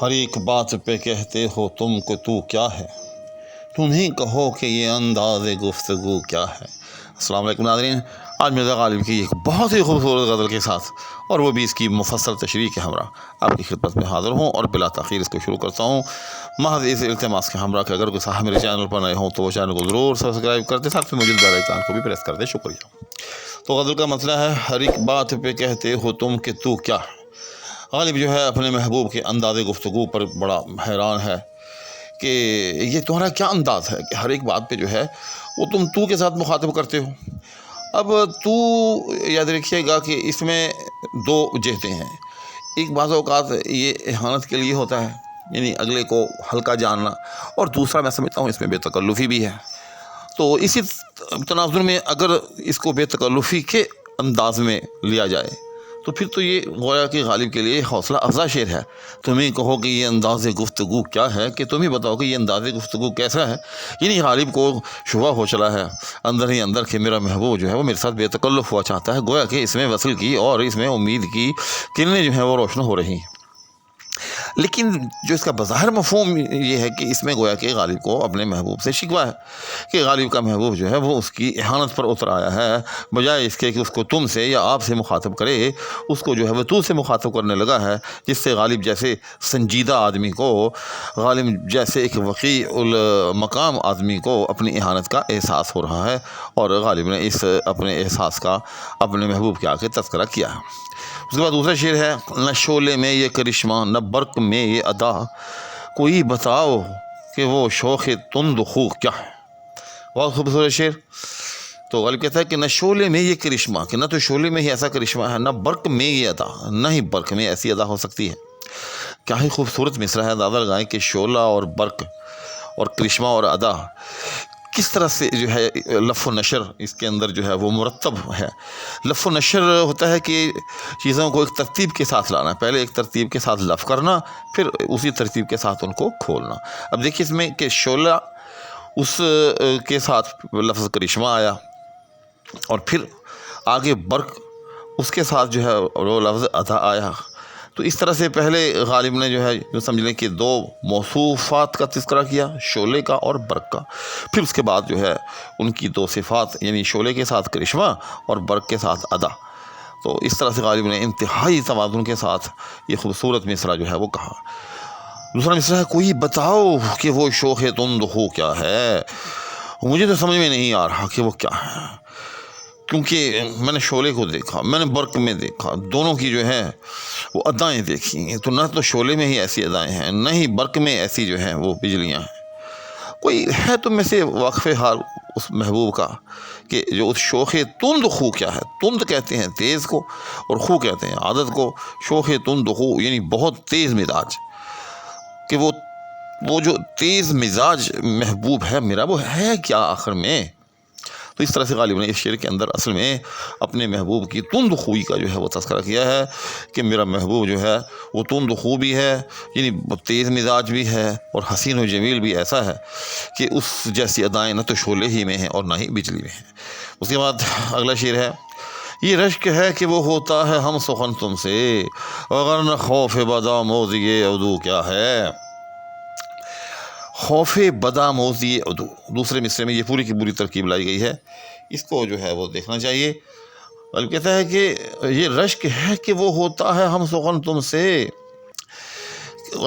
ہر ایک بات پہ کہتے ہو تم کہ تو کیا ہے، تم ہی کہو کہ یہ انداز گفتگو کیا ہے۔ السلام علیکم ناظرین، آج مرزا غالب کی ایک بہت ہی خوبصورت غزل کے ساتھ اور وہ بھی اس کی مفصل تشریح کے ہمراہ آپ کی خدمت میں حاضر ہوں، اور بلا تاخیر اس کو شروع کرتا ہوں محض اس التماس کے ہمراہ کہ اگر کوئی صاحب میرے چینل پر نئے ہوں تو وہ چینل کو ضرور سبسکرائب کرتے، ساتھ میں موجود بیل آئیکن کو بھی پریس کر دیں۔ شکریہ۔ تو غزل کا مسئلہ ہے ہر ایک بات پہ کہتے ہو تم کہ تو کیا ہے۔ غالب جو ہے اپنے محبوب کے انداز گفتگو پر بڑا حیران ہے کہ یہ تمہارا کیا انداز ہے کہ ہر ایک بات پہ جو ہے وہ تم تو کے ساتھ مخاطب کرتے ہو۔ اب تو یاد رکھیے گا کہ اس میں دو جہتیں ہیں، ایک بعض اوقات یہ اہانت کے لیے ہوتا ہے، یعنی اگلے کو ہلکا جاننا، اور دوسرا میں سمجھتا ہوں اس میں بے تکلفی بھی ہے۔ تو اسی تناظر میں اگر اس کو بے تکلفی کے انداز میں لیا جائے تو پھر تو یہ گویا کہ غالب کے لیے حوصلہ افزا شعر ہے۔ تم ہی کہو کہ یہ انداز گفتگو کیا ہے، کہ تم ہی بتاؤ کہ یہ انداز گفتگو کیسا ہے۔ یعنی غالب کو شبہ ہو چلا ہے اندر ہی اندر کہ میرا محبوب جو ہے وہ میرے ساتھ بے تکلف ہوا چاہتا ہے، گویا کہ اس میں وصل کی اور اس میں امید کی کرنیں جو ہیں وہ روشن ہو رہی ہیں۔ لیکن جو اس کا بظاہر مفہوم یہ ہے کہ اس میں گویا کہ غالب کو اپنے محبوب سے شکوہ ہے کہ غالب کا محبوب جو ہے وہ اس کی اہانت پر اتر آیا ہے، بجائے اس کے کہ اس کو تم سے یا آپ سے مخاطب کرے، اس کو جو ہے وہ تو سے مخاطب کرنے لگا ہے، جس سے غالب جیسے سنجیدہ آدمی کو، غالب جیسے ایک وقیع المقام آدمی کو اپنی اہانت کا احساس ہو رہا ہے، اور غالب نے اس اپنے احساس کا اپنے محبوب کے آگے تذکرہ کیا ہے۔ اس کے بعد دوسرا شعر ہے، نہ شعلے میں یہ کرشمہ نہ برق میں یہ ادا، کوئی بتاؤ کہ وہ شوخ تند خو کیا ہے۔ بہت خوبصورت شعر۔ تو غالب کہتا ہے کہ نہ شعلے میں یہ کرشمہ، کہ نہ تو شعلے میں ہی ایسا کرشمہ ہے، نہ برق میں یہ ادا، نہ ہی برق میں ایسی ادا ہو سکتی ہے۔ کیا ہی خوبصورت مصرع ہے، اندازہ لگائیں کہ شعلہ اور برق اور کرشمہ اور ادا کس طرح سے جو ہے لف و نشر اس کے اندر جو ہے وہ مرتب ہے۔ لف و نشر ہوتا ہے کہ چیزوں کو ایک ترتیب کے ساتھ لانا، پہلے ایک ترتیب کے ساتھ لف کرنا، پھر اسی ترتیب کے ساتھ ان کو کھولنا۔ اب دیکھیے اس میں کہ شعلہ اس کے ساتھ لفظ کرشمہ آیا، اور پھر آگے برق اس کے ساتھ جو ہے وہ لفظ ادا آیا۔ تو اس طرح سے پہلے غالب نے جو ہے جو سمجھ لیں کہ دو موصوفات کا تذکرہ کیا، شعلے کا اور برق کا، پھر اس کے بعد جو ہے ان کی دو صفات، یعنی شعلے کے ساتھ کرشمہ اور برق کے ساتھ ادا۔ تو اس طرح سے غالب نے انتہائی توازن کے ساتھ یہ خوبصورت مصرع جو ہے وہ کہا۔ دوسرا مصرع ہے، کوئی بتاؤ کہ وہ شوخ تند خو کیا ہے۔ مجھے تو سمجھ میں نہیں آ رہا کہ وہ کیا ہے، کیونکہ میں نے شعلے کو دیکھا، میں نے برق میں دیکھا، دونوں کی جو ہے وہ ادائیں دیکھی، تو نہ تو شعلے میں ہی ایسی ادائیں ہیں، نہ ہی برق میں ایسی جو ہیں وہ بجلیاں ہیں۔ کوئی ہے تم میں سے واقف حال اس محبوب کا کہ جو اس شوخ تند خو کیا ہے۔ تند کہتے ہیں تیز کو، اور خو کہتے ہیں عادت کو۔ شوخ تند خو یعنی بہت تیز مزاج، کہ وہ جو تیز مزاج محبوب ہے میرا، وہ ہے کیا آخر میں۔ تو اس طرح سے غالب نے اس شعر کے اندر اصل میں اپنے محبوب کی تند خوئی کا جو ہے وہ تذکرہ کیا ہے کہ میرا محبوب جو ہے وہ تند خو بھی ہے، یعنی تیز مزاج بھی ہے، اور حسین و جمیل بھی ایسا ہے کہ اس جیسی ادائیں نہ تو شعلے ہی میں ہیں اور نہ ہی بجلی میں ہیں۔ اس کے بعد اگلا شعر ہے، یہ رشک ہے کہ وہ ہوتا ہے ہم سخن تم سے، وگرنہ خوف بدآموزی عدو کیا ہے۔ خوف بدآموزی عدو، دوسرے مصرے میں یہ پوری کی پوری ترکیب لائی گئی ہے، اس کو جو ہے وہ دیکھنا چاہیے۔ غالب کہتا ہے کہ یہ رشک ہے کہ وہ ہوتا ہے ہم سخن تم سے،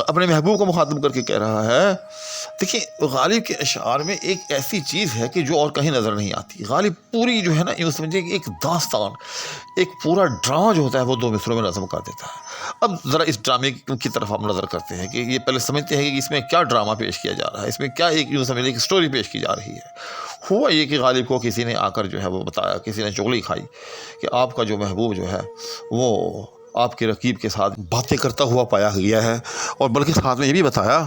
اپنے محبوب کو مخاطب کر کے کہہ رہا ہے۔ دیکھیں غالب کے اشعار میں ایک ایسی چیز ہے کہ جو اور کہیں نظر نہیں آتی۔ غالب پوری جو ہے نا یوں سمجھے کہ ایک داستان، ایک پورا ڈرامہ جو ہوتا ہے وہ دو مصروں میں نظم کر دیتا ہے۔ اب ذرا اس ڈرامے کی طرف ہم نظر کرتے ہیں کہ یہ پہلے سمجھتے ہیں کہ اس میں کیا ڈرامہ پیش کیا جا رہا ہے، اس میں کیا ایک یوں سمجھے کہ سٹوری پیش کی جا رہی ہے۔ ہوا یہ کہ غالب کو کسی نے آ کر جو ہے وہ بتایا، کسی نے چغلی کھائی کہ آپ کا جو محبوب جو ہے وہ آپ کے رقیب کے ساتھ باتیں کرتا ہوا پایا گیا ہے، اور بلکہ ساتھ میں یہ بھی بتایا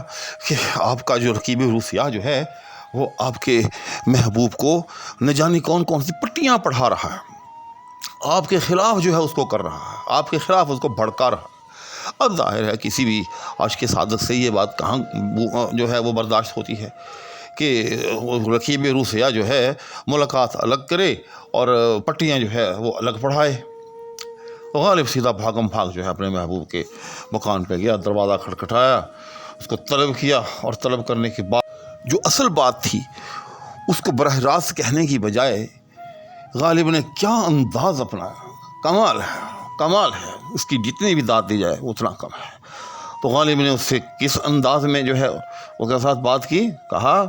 کہ آپ کا جو رقیب روسیہ جو ہے وہ آپ کے محبوب کو نہ جانے کون کون سی پٹیاں پڑھا رہا ہے، آپ کے خلاف جو ہے اس کو کر رہا ہے، آپ کے خلاف اس کو بھڑکا رہا ہے۔ اب ظاہر ہے کسی بھی عاشق صادق سے یہ بات کہاں جو ہے وہ برداشت ہوتی ہے کہ رقیب روسیہ جو ہے ملاقات الگ کرے اور پٹیاں جو ہے وہ الگ پڑھائے۔ تو غالب سیدھا بھاگم بھاگ جو ہے اپنے محبوب کے مکان پہ گیا، دروازہ کھٹکھٹایا، اس کو طلب کیا، اور طلب کرنے کے بعد جو اصل بات تھی اس کو براہ راست کہنے کی بجائے غالب نے کیا انداز اپنایا، کمال ہے، کمال ہے، اس کی جتنی بھی داد دی جائے اتنا کم ہے۔ تو غالب نے اس سے کس انداز میں جو ہے اس کے ساتھ بات کی، کہا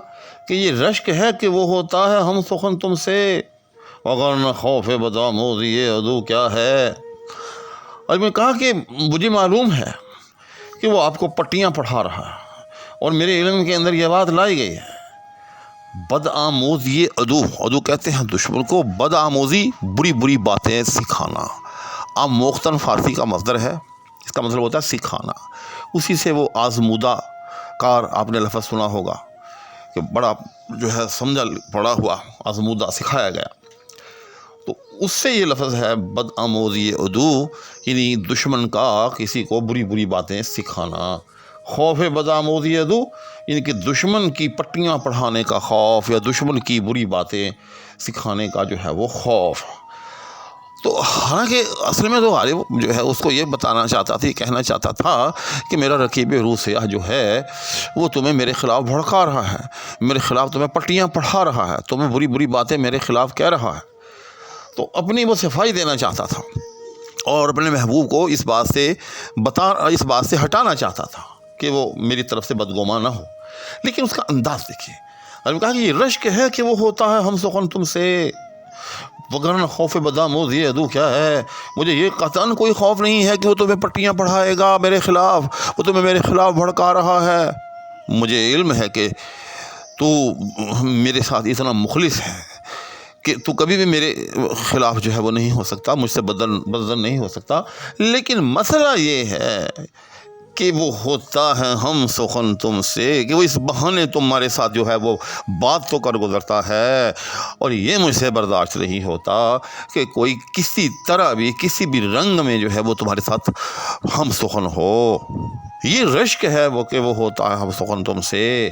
کہ یہ رشک ہے کہ وہ ہوتا ہے ہم سخن تم سے، اگر نہ خوف بدآموزی یہ عدو کیا ہے۔ اور میں نے کہا کہ مجھے معلوم ہے کہ وہ آپ کو پٹیاں پڑھا رہا ہے، اور میرے علم کے اندر یہ بات لائی گئی ہے، بدآموزی عدو، عدو کہتے ہیں دشمن کو، بدآموزی بری بری باتیں سکھانا۔ آموختن فارسی کا مصدر ہے، اس کا مطلب ہوتا ہے سکھانا، اسی سے وہ آزمودہ کار آپ نے لفظ سنا ہوگا کہ بڑا جو ہے سمجھا پڑا ہوا، آزمودہ، سکھایا گیا، تو اس سے یہ لفظ ہے بدآموزی عدو، یعنی دشمن کا کسی کو بری بری باتیں سکھانا۔ خوف بدآموزی عدو یعنی کہ دشمن کی پٹیاں پڑھانے کا خوف، یا دشمن کی بری باتیں سکھانے کا جو ہے وہ خوف۔ تو حالانکہ اصل میں تو غالب جو ہے اس کو یہ بتانا چاہتا تھا، یہ کہنا چاہتا تھا کہ میرا رقیب روح سیاہ جو ہے وہ تمہیں میرے خلاف بھڑکا رہا ہے، میرے خلاف تمہیں پٹیاں پڑھا رہا ہے، تمہیں بری بری باتیں میرے خلاف کہہ رہا ہے۔ تو اپنی وہ صفائی دینا چاہتا تھا، اور اپنے محبوب کو اس بات سے ہٹانا چاہتا تھا کہ وہ میری طرف سے بدگمان نہ ہو۔ لیکن اس کا انداز دیکھیے، اور کہا کہ یہ رشک ہے کہ وہ ہوتا ہے ہم سخن تم سے، وگرنہ خوف بدآموزی عدو کیا ہے، مجھے یہ قطعاً کوئی خوف نہیں ہے کہ وہ تمہیں پٹیاں پڑھائے گا میرے خلاف، وہ تمہیں میرے خلاف بھڑکا رہا ہے۔ مجھے علم ہے کہ تو میرے ساتھ اتنا مخلص ہے کہ تو کبھی بھی میرے خلاف جو ہے وہ نہیں ہو سکتا، مجھ سے بدظن نہیں ہو سکتا، لیکن مسئلہ یہ ہے کہ وہ ہوتا ہے ہم سخن تم سے، کہ وہ اس بہانے تمہارے ساتھ جو ہے وہ بات تو کر گزرتا ہے، اور یہ مجھ سے برداشت نہیں ہوتا کہ کوئی کسی طرح بھی کسی بھی رنگ میں جو ہے وہ تمہارے ساتھ ہم سخن ہو۔ یہ رشک ہے وہ کہ وہ ہوتا ہے ہم سخن تم سے،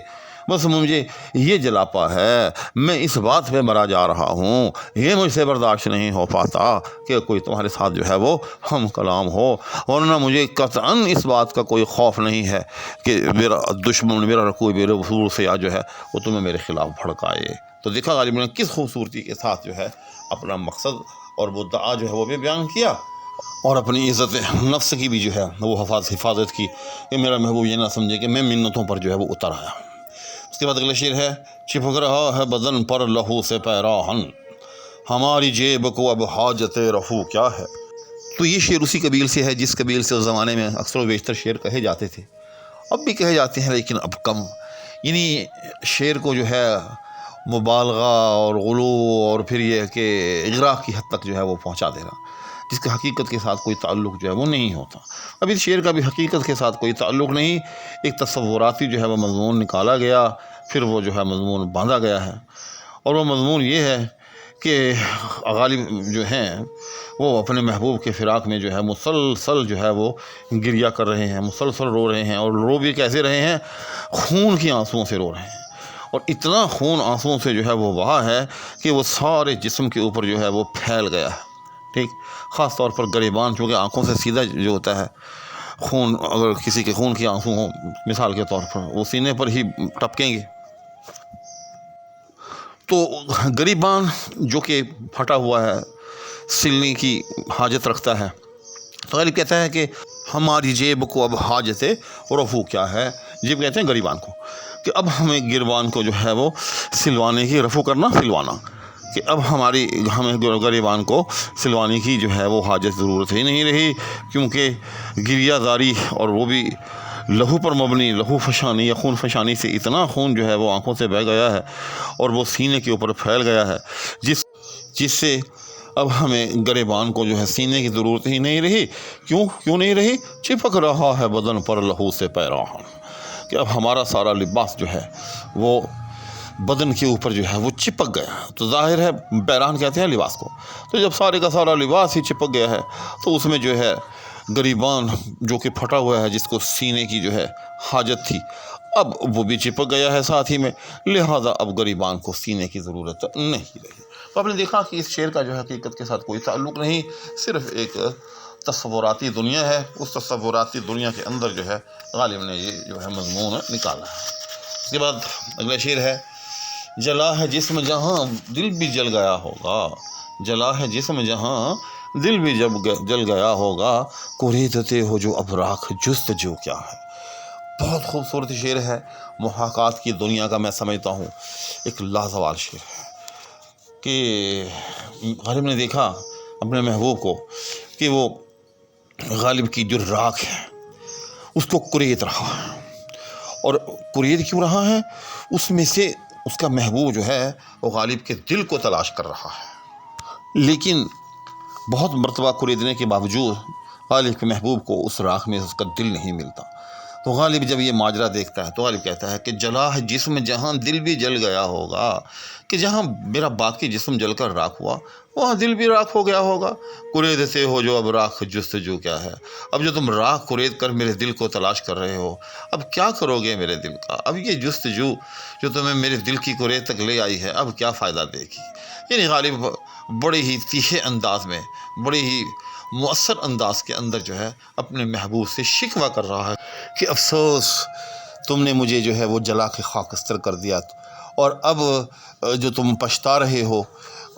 بس مجھے یہ جلاپا ہے، میں اس بات پہ مرا جا رہا ہوں، یہ مجھ سے برداشت نہیں ہو پاتا کہ کوئی تمہارے ساتھ جو ہے وہ ہم کلام ہو، ورنہ مجھے قطعاً اس بات کا کوئی خوف نہیں ہے کہ میرا دشمن، میرا رقیب رسول سے جو ہے وہ تمہیں میرے خلاف بھڑکائے۔ تو دیکھا غالب نے کس خوبصورتی کے ساتھ جو ہے اپنا مقصد اور وہ دعا جو ہے وہ بھی بیان کیا، اور اپنی عزت نفس کی بھی جو ہے وہ حفاظت کی کہ میرا محبوب یہ نہ سمجھے کہ میں منتوں پر جو ہے وہ اتر آیا۔ اس کے بعد اگلا شعر ہے، چپک رہا ہے بدن پر لہو سے پیراہن، ہماری جیب کو اب حاجت رفو کیا ہے۔ تو یہ شعر اسی قبیل سے ہے جس قبیل سے اس زمانے میں اکثر و بیشتر شعر کہے جاتے تھے، اب بھی کہے جاتے ہیں لیکن اب کم، یعنی شعر کو جو ہے مبالغہ اور غلو اور پھر یہ کہ اغراء کی حد تک جو ہے وہ پہنچا دینا، جس کا حقیقت کے ساتھ کوئی تعلق جو ہے وہ نہیں ہوتا۔ اب اس شعر کا بھی حقیقت کے ساتھ کوئی تعلق نہیں، ایک تصوراتی جو ہے وہ مضمون نکالا گیا، پھر وہ جو ہے مضمون باندھا گیا ہے، اور وہ مضمون یہ ہے کہ غالب جو ہیں وہ اپنے محبوب کے فراق میں جو ہے مسلسل جو ہے وہ گریہ کر رہے ہیں، مسلسل رو رہے ہیں، اور رو بھی کیسے رہے ہیں، خون کی آنسوؤں سے رو رہے ہیں، اور اتنا خون آنسوؤں سے جو ہے وہ بہا ہے کہ وہ سارے جسم کے اوپر جو ہے وہ پھیل گیا ہے، ٹھیک، خاص طور پر گریبان، چونکہ آنکھوں سے سیدھا جو ہوتا ہے خون، اگر کسی کے خون کی آنسو ہوں مثال کے طور پر وہ سینے پر ہی ٹپکیں گے، تو گریبان جو کہ پھٹا ہوا ہے سلنے کی حاجت رکھتا ہے، تو غالب کہتا ہے کہ ہماری جیب کو اب حاجت رفو کیا ہے، جیب کہتے ہیں گریبان کو، کہ اب ہمیں گریبان کو جو ہے وہ سلوانے کی، رفو کرنا، سلوانا، کہ اب ہمیں گریبان کو سلوانے کی جو ہے وہ حاجت ضرورت ہی نہیں رہی، کیونکہ گریہ زاری اور وہ بھی لہو پر مبنی، لہو فشانی یا خون فشانی سے اتنا خون جو ہے وہ آنکھوں سے بہہ گیا ہے اور وہ سینے کے اوپر پھیل گیا ہے، جس سے اب ہمیں گریبان کو جو ہے سینے کی ضرورت ہی نہیں رہی۔ کیوں نہیں رہی؟ چپک رہا ہے بدن پر لہو سے پیراہن، کہ اب ہمارا سارا لباس جو ہے وہ بدن کے اوپر جو ہے وہ چپک گیا، تو ظاہر ہے پیراہن کہتے ہیں لباس کو، تو جب سارے کا سارا لباس ہی چپک گیا ہے تو اس میں جو ہے گریبان جو کہ پھٹا ہوا ہے، جس کو سینے کی جو ہے حاجت تھی، اب وہ بھی چپک گیا ہے ساتھ ہی میں، لہٰذا اب گریبان کو سینے کی ضرورت نہیں رہی۔ تو آپ نے دیکھا کہ اس شعر کا جو ہے حقیقت کے ساتھ کوئی تعلق نہیں، صرف ایک تصوراتی دنیا ہے، اس تصوراتی دنیا کے اندر جو ہے غالب نے یہ جو ہے مضمون نکالا ہے۔ اس کے بعد اگلا شعر ہے، جلا ہے جسم جہاں دل بھی جل گیا ہوگا، جلا ہے جسم جہاں دل بھی جب جل گیا ہوگا، کوریدتے ہو جو اب راکھ جستجو کیا ہے۔ بہت خوبصورت شعر ہے، محاکات کی دنیا کا میں سمجھتا ہوں ایک لازوال شعر ہے کہ غالب نے دیکھا اپنے محبوب کو کہ وہ غالب کی جو راکھ ہے اس کو کرید رہا ہے، اور کرید کیوں رہا ہے؟ اس میں سے اس کا محبوب جو ہے وہ غالب کے دل کو تلاش کر رہا ہے، لیکن بہت مرتبہ کریدنے کے باوجود غالب کے محبوب کو اس راکھ میں اس کا دل نہیں ملتا۔ تو غالب جب یہ ماجرا دیکھتا ہے تو غالب کہتا ہے کہ جلا ہے جسم جہاں دل بھی جل گیا ہوگا، کہ جہاں میرا باقی جسم جل کر راکھ ہوا وہاں دل بھی راکھ ہو گیا ہوگا، کرید سے ہو جو اب راکھ جستجو کیا ہے۔ اب جو تم راکھ کرید کر میرے دل کو تلاش کر رہے ہو، اب کیا کرو گے میرے دل کا؟ اب یہ جستجو جو تمہیں میرے دل کی کرید تک لے آئی ہے اب کیا فائدہ دے گی؟ یعنی غالب بڑے ہی تیکھے انداز میں، بڑے ہی مؤثر انداز کے اندر جو ہے اپنے محبوب سے شکوہ کر رہا ہے کہ افسوس تم نے مجھے جو ہے وہ جلا کے خاکستر کر دیا، اور اب جو تم پچھتا رہے ہو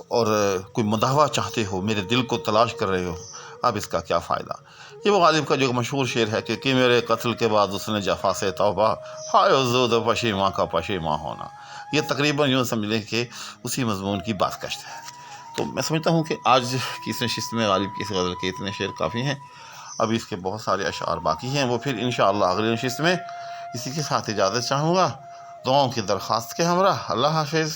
اور کوئی مداوع چاہتے ہو، میرے دل کو تلاش کر رہے ہو، اب اس کا کیا فائدہ؟ یہ وہ غالب کا جو مشہور شعر ہے کہ میرے قتل کے بعد اس نے جفا سے توبہ، ہائے زود پشیماں کا پشیماں ہونا۔ یہ تقریباً یوں سمجھ لیں کہ اسی مضمون کی بازگشت ہے۔ تو میں سمجھتا ہوں کہ آج کی اس نشست میں غالب کی اس غزل کے اتنے شعر کافی ہیں، ابھی اس کے بہت سارے اشعار باقی ہیں، وہ پھر انشاءاللہ اگلی نشست میں اسی کے ساتھ اجازت چاہوں گا، دعاؤں کی درخواست کے ہمراہ۔ اللہ حافظ۔